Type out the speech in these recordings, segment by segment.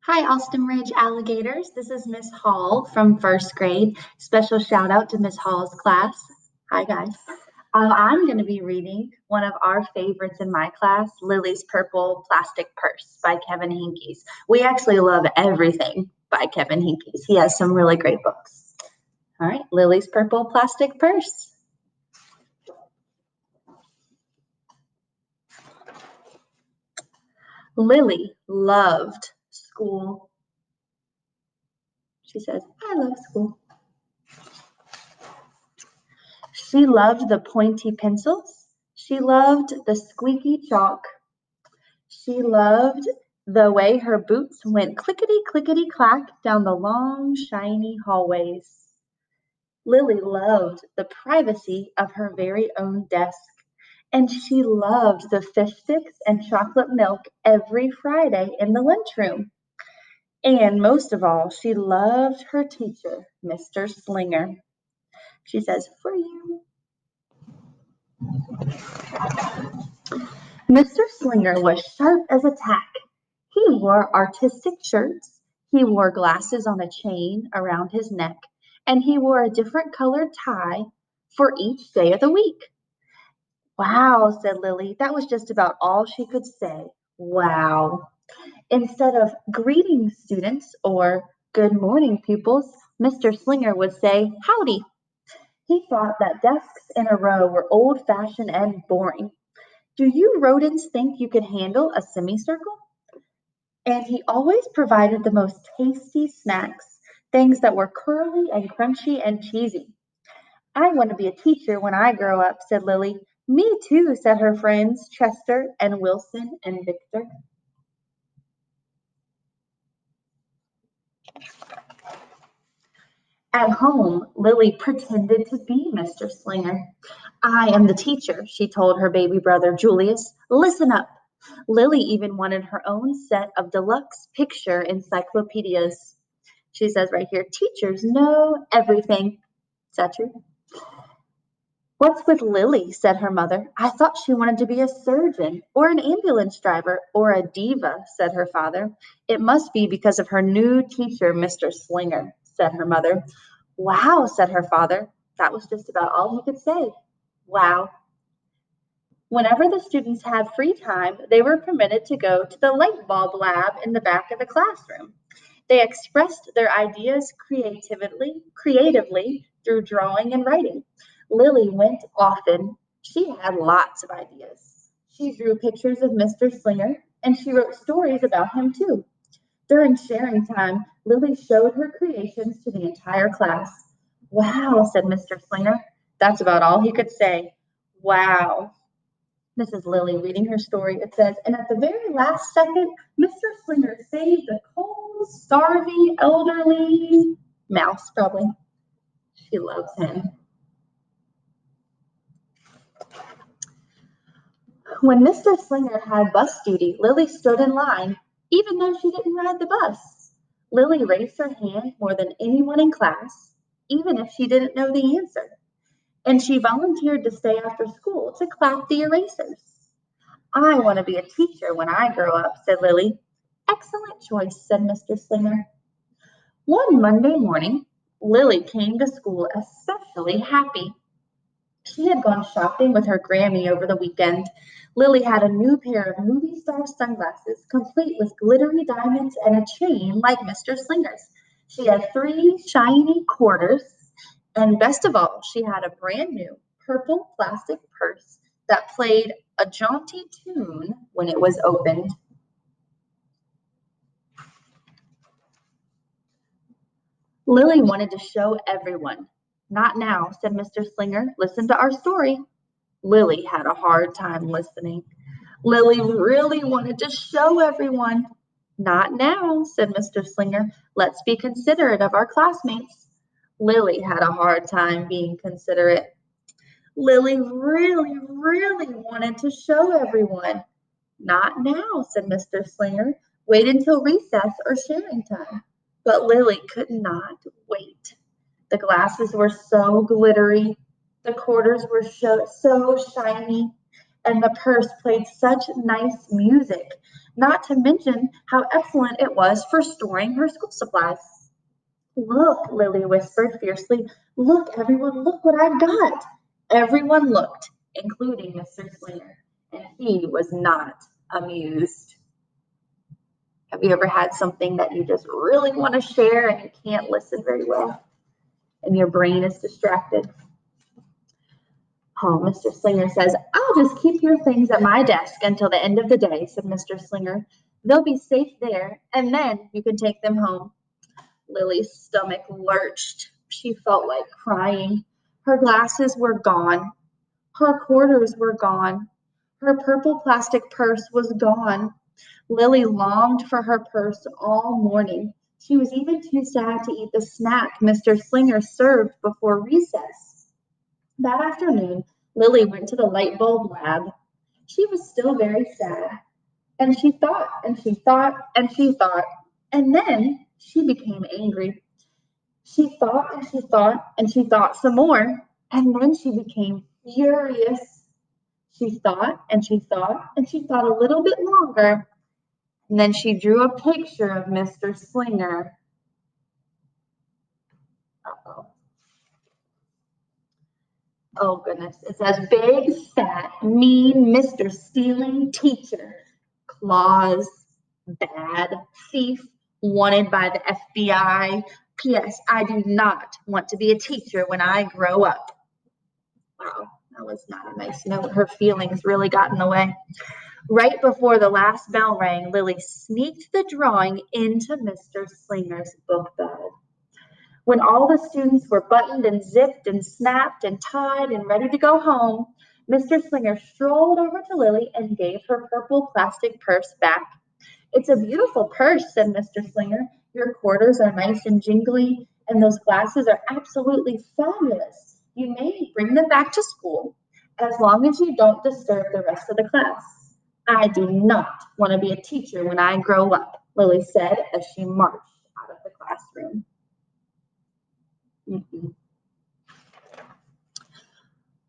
Hi, Austin Ridge Alligators. This is Miss Hall from first grade. Special shout out to Miss Hall's class. Hi, guys. I'm going to be reading one of our favorites in my class, Lily's Purple Plastic Purse by Kevin Hinkes. We actually love everything by Kevin Hinkes. He has some really great books. All right, Lily's Purple Plastic Purse. Lily loved school. She says, I love school. She loved the pointy pencils. She loved the squeaky chalk. She loved the way her boots went clickety clickety clack down the long, shiny hallways. Lily loved the privacy of her very own desk, and she loved the fish sticks and chocolate milk every Friday in the lunchroom. And most of all, she loved her teacher, Mr. Slinger. She says, for you. Mr. Slinger was sharp as a tack. He wore artistic shirts, he wore glasses on a chain around his neck, and he wore a different colored tie for each day of the week. Wow, said Lily. That was just about all she could say. Wow. Instead of greeting students or good morning pupils, Mr. Slinger would say howdy. He thought that desks in a row were old-fashioned and boring. Do you rodents think you could handle a semicircle? And he always provided the most tasty snacks, things that were curly and crunchy and cheesy. I want to be a teacher when I grow up, said Lily. Me too, said her friends Chester and Wilson and Victor. At home, Lily pretended to be Mr. Slinger. I am the teacher, she told her baby brother Julius. Listen up. Lily even wanted her own set of deluxe picture encyclopedias. She says right here, teachers know everything. Is that true? What's with Lily? Said her mother. I thought she wanted to be a surgeon or an ambulance driver or a diva, said her father. It must be because of her new teacher, Mr. Slinger, said her mother. Wow, said her father. That was just about all he could say. Wow. Whenever the students had free time, they were permitted to go to the light bulb lab in the back of the classroom. They expressed their ideas creatively through drawing and writing. Lily went often. She had lots of ideas. She drew pictures of Mr. Slinger, and she wrote stories about him too. During sharing time, Lily showed her creations to the entire class. Wow, said Mr. Slinger. That's about all he could say. Wow. This is Lily reading her story. It says, and at the very last second, Mr. Slinger saved the cold, starving, elderly mouse, probably. She loves him. When Mr. Slinger had bus duty, Lily stood in line, even though she didn't ride the bus. Lily raised her hand more than anyone in class, even if she didn't know the answer. And she volunteered to stay after school to clap the erasers. I want to be a teacher when I grow up, said Lily. Excellent choice, said Mr. Slinger. One Monday morning, Lily came to school especially happy. She had gone shopping with her Grammy over the weekend. Lily had a new pair of movie star sunglasses, complete with glittery diamonds and a chain like Mr. Slinger's. She had 3 shiny quarters, and best of all, she had a brand new purple plastic purse that played a jaunty tune when it was opened. Lily wanted to show everyone. Not now, said Mr. Slinger. Listen to our story. Lily had a hard time listening. Lily really wanted to show everyone. Not now, said Mr. Slinger. Let's be considerate of our classmates. Lily had a hard time being considerate. Lily really wanted to show everyone. Not now, said Mr. Slinger. Wait until recess or sharing time. But Lily could not wait. The glasses were so glittery, the quarters were so shiny, and the purse played such nice music not to mention how excellent it was for storing her school supplies. Look, Lily whispered fiercely. Look, everyone, look what I've got. Everyone looked, including Mr. Slinger, and he was not amused. Have you ever had something that you just really want to share and you can't listen very well and your brain is distracted? Oh, Mr. Slinger says, I'll just keep your things at my desk until the end of the day, said Mr. Slinger. They'll be safe there, and then you can take them home. Lily's stomach lurched. She felt like crying. Her glasses were gone. Her quarters were gone. Her purple plastic purse was gone. Lily longed for her purse all morning. She was even too sad to eat the snack Mr. Slinger served before recess. That afternoon, Lily went to the light bulb lab. She was still very sad, and she thought, and she thought, and she thought, and then she became angry. She thought, and she thought, and she thought some more, and then she became furious. She thought, and she thought, and she thought a little bit longer, and then she drew a picture of Mr. Slinger. Uh-oh. Oh, goodness. It says, big, fat, mean Mr. Stealing Teacher. Claus, bad, thief, wanted by the FBI. P.S. I do not want to be a teacher when I grow up. Wow, that was not a nice note. Her feelings really got in the way. Right before the last bell rang, Lily sneaked the drawing into Mr. Slinger's book bag. When all the students were buttoned and zipped and snapped and tied and ready to go home, Mr. Slinger strolled over to Lily and gave her purple plastic purse back. It's a beautiful purse, said Mr. Slinger. Your quarters are nice and jingly, and those glasses are absolutely fabulous. You may bring them back to school, as long as you don't disturb the rest of the class. I do not want to be a teacher when I grow up, Lily said as she marched out of the classroom.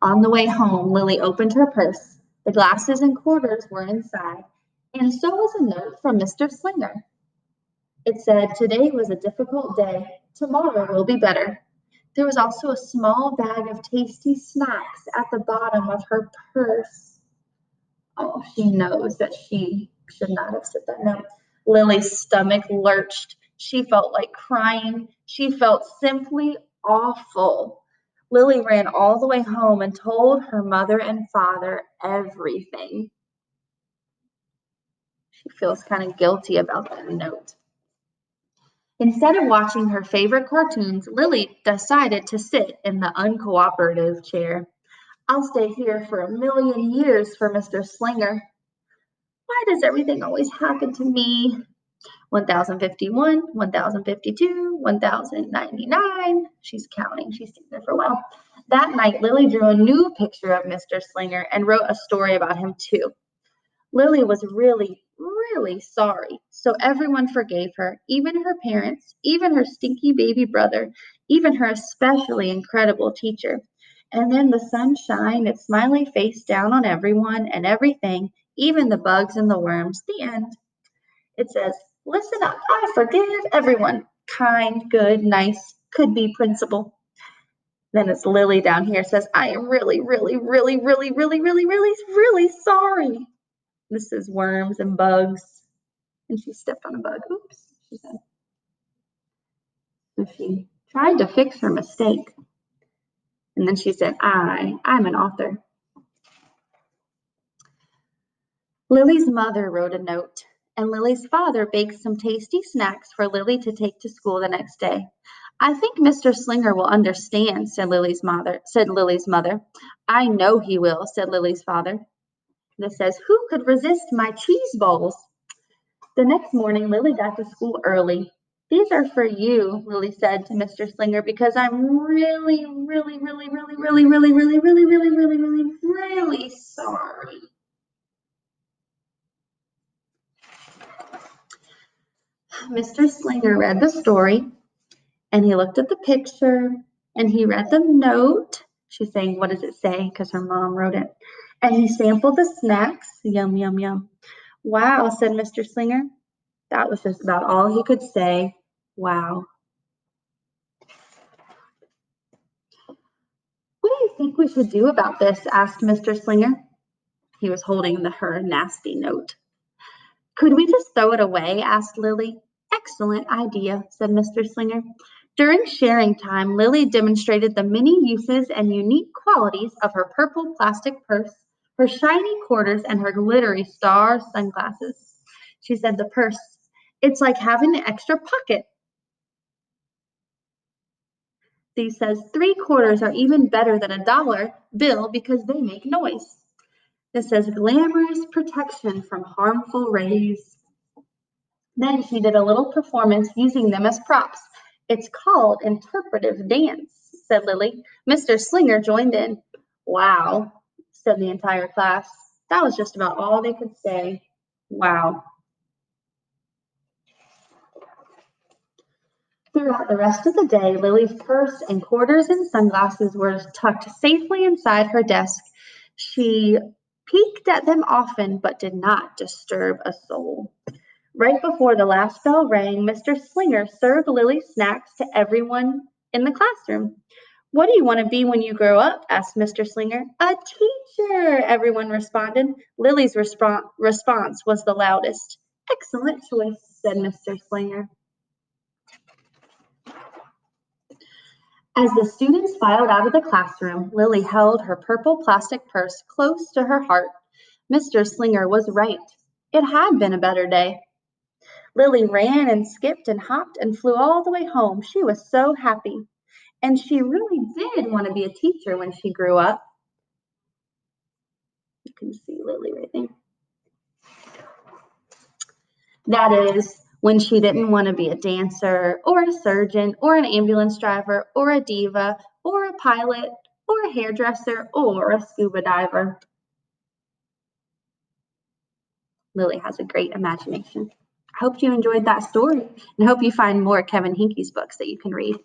On the way home, Lily opened her purse. The glasses and quarters were inside, and so was a note from Mr. Slinger. It said, today was a difficult day. Tomorrow will be better. There was also a small bag of tasty snacks at the bottom of her purse. Oh, she knows that she should not have said that note. Lily's stomach lurched. She felt like crying. She felt simply awful. Lily ran all the way home and told her mother and father everything. She feels kind of guilty about that note. Instead of watching her favorite cartoons, Lily decided to sit in the uncooperative chair. I'll stay here for 1,000,000 years for Mr. Slinger. Why does everything always happen to me? 1051, 1052, 1099. She's counting. She's sitting there for a while. That night, Lily drew a new picture of Mr. Slinger and wrote a story about him too. Lily was really, really sorry, so everyone forgave her, even her parents, even her stinky baby brother, even her especially incredible teacher. And then the sun shined its smiley face down on everyone and everything, even the bugs and the worms. The end. It says, listen up, I forgive everyone. Kind, good, nice, could be principal. Then it's Lily down here says, I am really, really, really, really, really, really, really, really sorry. This is worms and bugs. And she stepped on a bug. Oops, she said. So she tried to fix her mistake. And then she said, I'm an author. Lily's mother wrote a note, and Lily's father baked some tasty snacks for Lily to take to school the next day. I think Mr. Slinger will understand, said Lily's mother. I know he will, said Lily's father. And it says, who could resist my cheese balls? The next morning, Lily got to school early. These are for you, Lily said to Mr. Slinger, because I'm really, really, really, really, really, really, really, really, really, really, really, really sorry. Mr. Slinger read the story, and he looked at the picture, and he read the note. She's saying, what does it say? Because her mom wrote it. And he sampled the snacks. Yum, yum, yum. Wow, said Mr. Slinger. That was just about all he could say. Wow. What do you think we should do about this? Asked Mr. Slinger. He was holding her nasty note. Could we just throw it away? Asked Lilly. Excellent idea, said Mr. Slinger. During sharing time, Lilly demonstrated the many uses and unique qualities of her purple plastic purse, her shiny quarters, and her glittery star sunglasses. She said, the purse, it's like having an extra pocket. He says 3/4 are even better than a dollar bill because they make noise. This says glamorous protection from harmful rays. Then she did a little performance using them as props. It's called interpretive dance, said Lilly. Mr. Slinger joined in. Wow, said the entire class. That was just about all they could say. Wow. Throughout the rest of the day, Lily's purse and quarters and sunglasses were tucked safely inside her desk. She peeked at them often, but did not disturb a soul. Right before the last bell rang, Mr. Slinger served Lily snacks to everyone in the classroom. What do you want to be when you grow up? Asked Mr. Slinger. A teacher, everyone responded. Lily's response was the loudest. Excellent choice, said Mr. Slinger. As the students filed out of the classroom, Lily held her purple plastic purse close to her heart. Mr. Slinger was right. It had been a better day. Lily ran and skipped and hopped and flew all the way home. She was so happy. And she really did want to be a teacher when she grew up. You can see Lily right there. That is, when she didn't want to be a dancer or a surgeon or an ambulance driver or a diva or a pilot or a hairdresser or a scuba diver. Lily has a great imagination. I hope you enjoyed that story and hope you find more Kevin Hinkey's books that you can read.